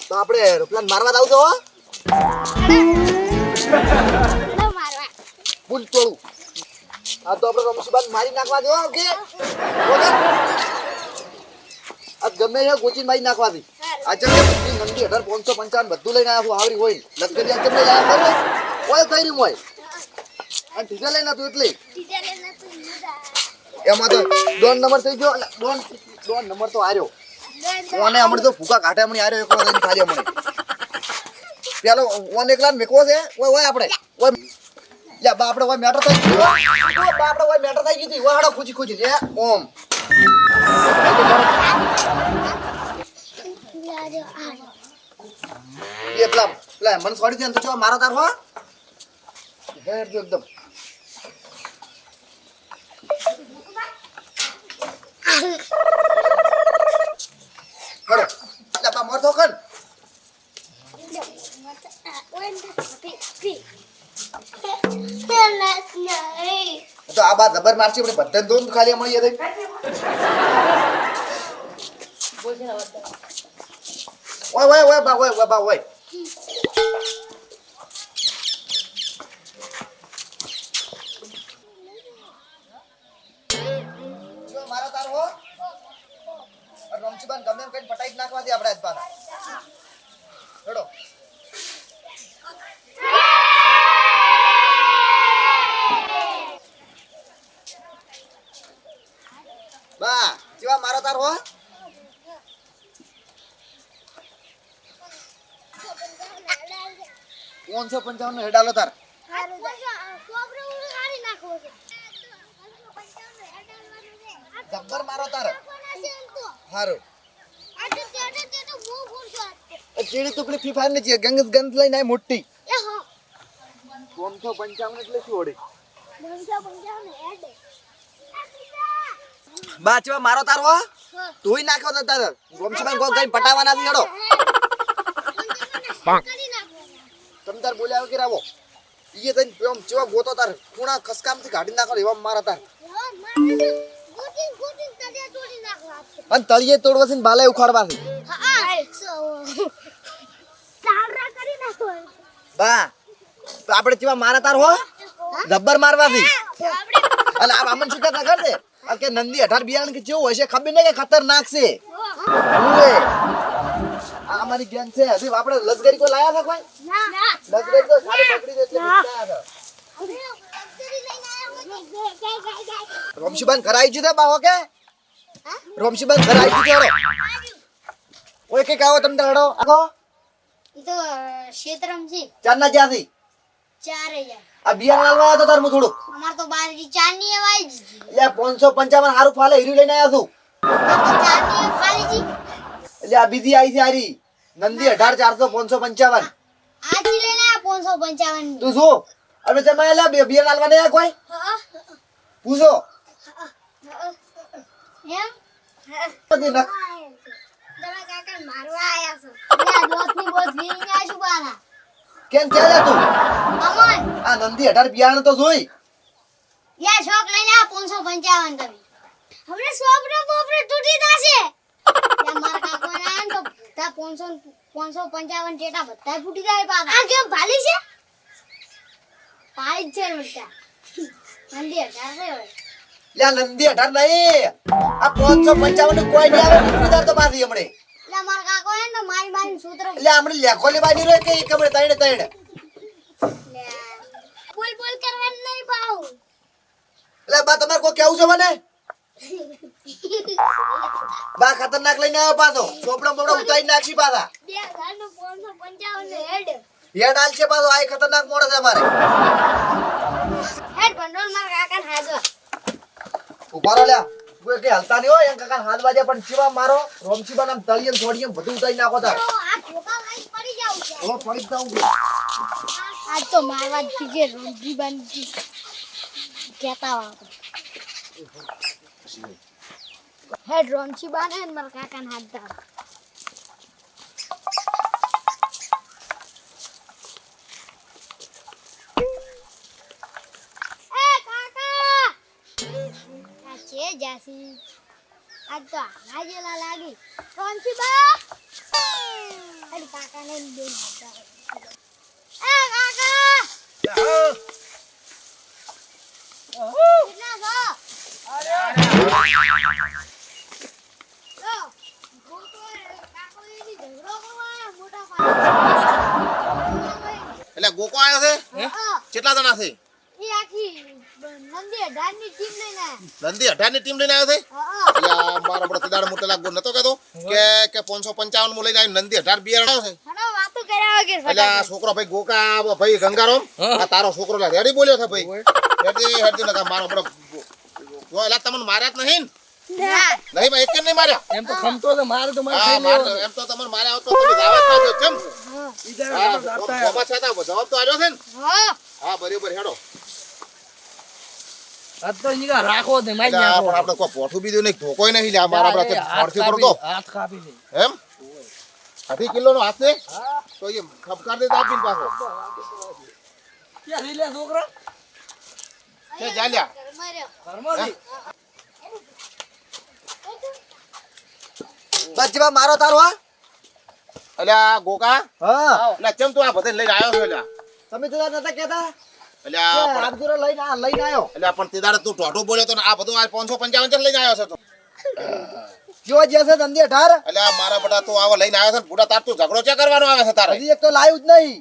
તો આપણે પ્લાન મારવા દાવ તો મારવા ફૂલ તોડું આ તો આપણે રમશીબાન મારી નાખવા દો કે આ ગમે એ ગોચીને મારી નાખવા દી આ જગ્યા નંદી 18555 બધું લઈને આવ્યા આવરી હોય લગતી આ જગ્યા લાયા હોય થઈ રહ્યું હોય અને ટીચર લઈને તું એટલે એમાં તો 2 નંબર થઈ ગયો દોન નંબર તો આર્યો ઓને હમણે તો ભૂકા કાઢે હમણે આર્યો એકલો થઈને ખાલી હમણે પેલો ઓને એકલા મેકો છે ઓય આપણે ઓય લે બા આપણે ઓય મેટર થઈ ગયો બા આપણે ઓય મેટર થઈ ગઈ ઓય હાડો ખુજી લે ઓમ ये प्ला मन छोड़ी दे तो जो मारो तार हो हेड जो एकदम हड़ो ले बा मर तो कन तो आ बात जबर मारची अपने बदन दोन खाली मળી ये बोल છે ना ओए बा ओए जो मारो तार हो और रमचीबान गमे एम कઈ પટાઈ નાખવા દે આપણે આજ પાછા છોડો બા જીવા મારો તાર હો 555 હેડ આલો તાર જબ્બર મારો તાર હારું ચીડી ટુકડી ફ્રી ફાયર ને છે ગંદ લઈને આય મોટી 555 એટલે શું ઓડી 555 બાચવા મારો તાર હો તુંય નાખ્યો તો તાર ગોમસીબાન ગો કઈ પટાવાના થી હેડો તમ તાર બોલ્યા કે રાવો ઈએ તઈ એમ ચેવા ગોતો તાર ખૂણા ખસકામ થી કાઢી નાખો એવા મારા તાર અન તળિયે તોડવા છે ને બાલે ઉખાડવા છે બા તો આપણે ચેવા મારા તાર હો જબ્બર મારવા છે અલે આ આમન શું કહેતા કર દે આ કે નંદી 18 બિયાણ કે કેવું હશે ખબર નહીં કે ખતરનાક છે ઓએ આ અમારી ગેંગ છે હજી આપણે લશ્કરી કોઈ લાયા હતા કોઈ ના લશ્કરી તો ખાલી પકડી દે એટલે બીતા હતા રમશીબાન કરાઈ દીધા બાહો કે રમશીબાન કરાઈ દીધો ઓય કે કાવો તમને હડો આખો ઈ તો ક્ષેત્રમજી ચારના જ્યાંથી 4000 આ બિયાણ લાલવા તો તાર મુ થોડું અમાર તો 12 ચાર ની એવાય જ એટલે 555 હારું ફાલે હીરું લઈને આયા છું ચાર ની ખાલી જી એટલે આ બીજી આવી છે હારી નંદી 18455 આજી લઈને આ 555 તું જો હવે તમે એલા બિયાણ લાલવા નહીં કોઈ પૂછો એમ બધી નખ દવા કાકા મારવા આયા છો લે દોતની બોત વીને આશુ બાના કેમ ચાલે તું અમન આ નંદી 18 બિયાણ તો જોઈ યા શોક લઈને આ 555 તમે હમણે સોપરો બોપરો તૂટી જાશે યા માર કાકો ના તો તા 555 ટેટા બધા ફૂટી જાય પાછા આ કેમ ભાલી છે પાઈ છે મટા નંદી 18 લે નંદી 18 નહીં આ 555 કોઈ નહીં આવે નીકળી તો પાછી હમણે લે માર કાકો હે તો મારી બાની સૂત્ર એટલે હમણે લેખોલી બાની રે કે એક હમણે તૈણે લે બોલ કરવાનું નહીં પાઉ એટલે બા તમારે કોઈ કેવું છે મને બા ખતરનાક લઈને આવ્યો પાછો ચોપડા બોપડા ઉતારી નાખી પાછા 2555 હેડ હેડ હાલ છે પાછો આ ખતરનાક મોડો છે અમારે હેડ બંડોલ માર કાકા હાજો ઉભારો લ્યા કોઈ કે હાલતા નહીં હોય એમ કાકા હાથ વાજે પણ ચીવા મારો રોમસીબાન આમ તળિયે છોડીએ બધું ઉતારી નાખો તાર આ ઠોકા લઈ પડી જાવ છે ઓ પડી જાઉં આજ તો મારવા દીજે રોજી બંધી કેતા વા હેડ રોમસી બાને માર કાકા ના હાથ દા એ કાકા આ છે જાસી આજ તો હાજેલા લાગી રોમસી બા અરે કાકા લઈને બે એ કાકા કેટલા છો એટલે ગોકો આવ્યો છે કેટલા જણા છે ઈ આખી નંદી અઢારની ટીમ લઈને આયા. નંદી 18 ની ટીમ લઈને આવ્યો છે એટલે આ મારો બડો તેદાડ મોટેલા ગો નતો કહેતો કે 555 માં લઈને આવ્યો નંદી 18 બિયાર આવ્યો છે હડો વાતો કર્યા વગર એટલે આ છોકરો ભાઈ ગોકા ભાઈ ગંગારામ આ તારો છોકરો લા રેડી બોલ્યો છે ભાઈ હેડી નકા મારો બડો જો એલા તમને માર્યા જ નહીં ના નહીં ભાઈ એક જ નહીં માર્યા એમ તો ખમતો તો મારે તો મારે હા ખાઈ માર લેવાનો. એમ તો તમને માર્યા હોત તો તમે દાવત ના દો કેમ ઈધર હા આપણે આપતા બાબા છાતા જવાબ તો આવ્યો છે ને હા હા બરાબર હેડો હાથ તો ઈગા રાખો ને માઈ પણ નાખો. આપણે કોઈ પોઠું બીજું નહીં ધોકોય નહીં લે આ મારા આપણે ફોડથી પડતો હાથ કાપી દે. એમ 8 કિલોનો હાથ છે તો એ ખપકાર દે આપીને પાછો ક્યાં લઈ લે છોકરા? છે જાલ્યા ઘરમાં રહ્યો. ઘરમાંથી? બસ જેવા મારો તારો હા અલ્યા ગોકા હા એટલે કેમ તું આ બધે લઈને આવ્યો છો અલ્યા તમે તો નતા કહેતા અલ્યા પણ આપજો લઈને આવ્યો અલ્યા પણ તે દાડે તું ઢોઢું બોલ્યો તો ને આ બધું આ 555 જ લઈને આવ્યો છે તું જો જે છે ધંધી 18 અલ્યા મારા બટા તું આવો લઈને આવ્યો છે ને બુડા તાર તું ઝઘડો ચા કરવાનો આવે છે તારે હજી એક તો લાવ્યું જ નહીં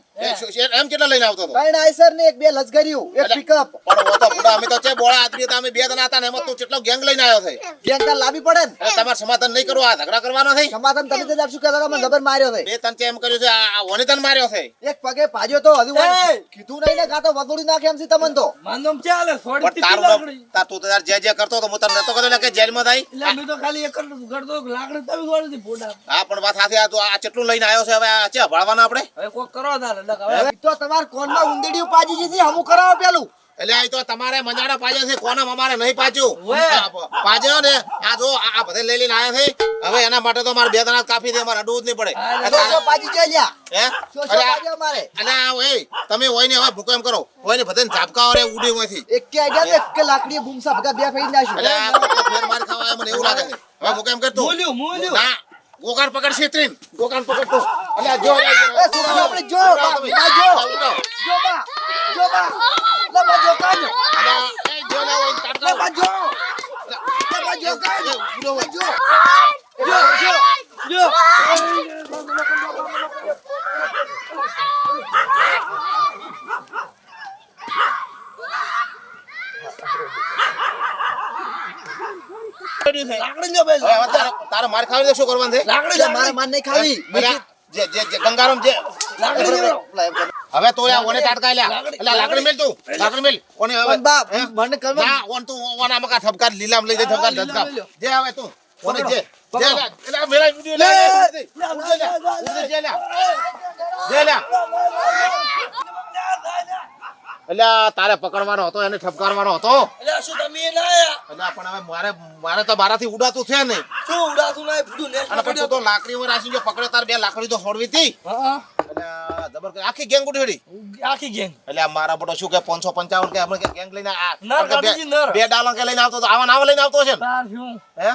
એમ કેટલા લઈને આવતો હતો ત્રણ આઈસર ને એક બે લશ્કરીયું એક પિકઅપ પણ ઓ તો બુડા અમે તો છે બોળા આદમી હતા અમે બે જણા હતા ને એમાં તું કેટલો ગેંગ લઈને આવ્યો છે ગેંગ લાવી પડે ને એટલે તમારે સમાધાન નહીં કરવું આ ઝઘડા કરવાનો છે સમાધાન તમે તો શું કહેતા હતા મને જબર માર્યો છે બે તન એમ કર્યું છે આ વનિતાને માર્યો છે એક પગે ભાજ્યો તો હજુ એ! કીધું નહીં ને કાં તો વગોડી નાખે એમ છે તમને તો માનદમ ચાલે સોડી પણ તીખી તારું લાકડી. તાર તું તો તાર જે કરતો તો હું તને નતો કહેતો એટલે કે જેલમાં થાય એટલે અમે તો ખાલી એક જ ગળતો લાકડી તમે ગોળી હતી ફોડા. હા પણ વાત સાથે આ તું આ કેટલું લઈને આવ્યો છે હવે આ છે ભળવાના આપણે હવે કોક કરો તારે એટલે હવે હવે તો તમાર કોનમાં ઉંદડીયું પાજી જતી હમું કરાવો પેલું એટલે આ તો તમારે મજાડા પાજે છે કોના અમારે નહીં પાચ્યું ઓય. પાજ્યો ને આ જો આ બધે લઈ લઈને આવ્યા છે હવે એના માટે તો મારે બે જણા કાપી દે મારે અડવું જ નહીં પડે હા, તો તો પાજી જાય લ્યા હે શું અરે પાજી અમારે અલે આ ઓય તમે હોય ને હવે ભૂકો એમ કરો હોય ને બધાને ઝાપકા રે ઉડી હોયથી એક કે આઈડિયા એક કે લાકડી બૂમસા ભગા બે ફેરી નાખ્યું એટલે આ તો ફેર માર ખાવા આવે મને એવું લાગે છે હવે ભૂકો એમ કરતું મૂલ્યું. ના ગોકાન પકડ છેતરીન ગોકાન પકડ તો અલે આ જો એ સુખી આપણે જો બા જો બા લે બા જો કાજો એ જો ના હોય લે કાટકા બા જો લે બા જો કાજો જો જો લાકડી લ્યો ભાઈ. હવે તારે માર ખાવી શું કરવાનું છે લાકડી લે મારે માર નહીં ખાવી અરે જે ગંગારામ જે લાકડી લ્યો. હવે તો આ ઓને ટાટકા લ્યા એટલે લાકડી મેલ તું લાકડી મેલ કોને હવે પણ બા હે? મને કરવા ના ઓન તું ઓના મકા ઠપકાર લીલામ લઈ જાય ઠપકાર લીલામ ધસકા લઈ લ્યો. જે હવે તું ઓને જે પકડો. એટલે મેલા વિડિયો લે જે લે એટલે તારે પકડવાનો હતો એને ઠપકારવાનો હતો એટલે શું તમે એ લાયા? એટલે પણ હવે મારે તો મારાથી ઉડાતું છે નહીં શું ઉડાતું ના બધું નેસ અને પછી તો લાકડીમાં રાખીને જો પકડ્યો તાર બે લાકડી તો છોડવી હતી હા એટલે જબર આખી ગેંગ ઉડી આખી ગેંગ એટલે આ મારા બટો શું કે 555 કે આપણે ગેંગ લઈને નર કાઢી નર. બે ડાલણ કે લઈને આવતો તો આવા લઈને આવતો છે ને તાર શું હે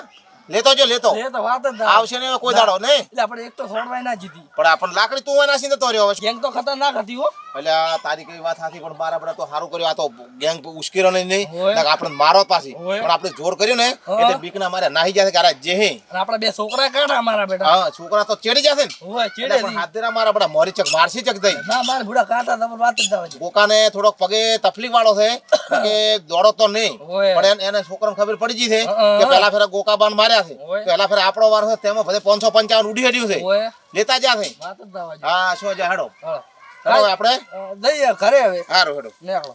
લેતો જો લેતો એ તો વાત જ ના. આવશે ને કોઈ દાડો નહીં એટલે આપણે એક તો છોડવાય ના જીતી પણ આપણને લાકડી તું નાસીને તો રહ્યો હવે ગેંગ તો ખતરનાક હતી હો. એટલે આ તારી કઈ વાત સાચી પણ મારા બડા તો સારું કર્યું આ તો ગેંગ ઉશ્કેરો નહીં હોય. નકર આપણે મારો જ પાછી હોય. પણ આપણે જોર કર્યું ને હા. એટલે બીકના મારે નાહી જશે કે અરે જે હે અને આપણા બે છોકરા કાઢા મારા બેટા હા છોકરા તો ચેડી જશે ને હોય એટલે ચેડે પણ હાથ દેરા મારા બડા મોરી ચક મારસી ચક દઈ ના મારા ભૂડા કાઢા તમે વાત જ ના બોકાને થોડોક પગે તકલીફ વાળો છે કે દોડો તો નહીં હોય. પણ એને છોકરાને ખબર પડી ગઈ છે હા. કે પેલા ફેરા ગોકાબાન માર્યા છે હોય. પેલા ફેરા આપણો વાર છે તેમાં બધે 555 ઉડી હડ્યું છે હોય લેતા જા છે વાત જ ના હા શું જા હેડો હા હેડો આપણે દઈએ ઘરે હવે હારું હેડો નીકળો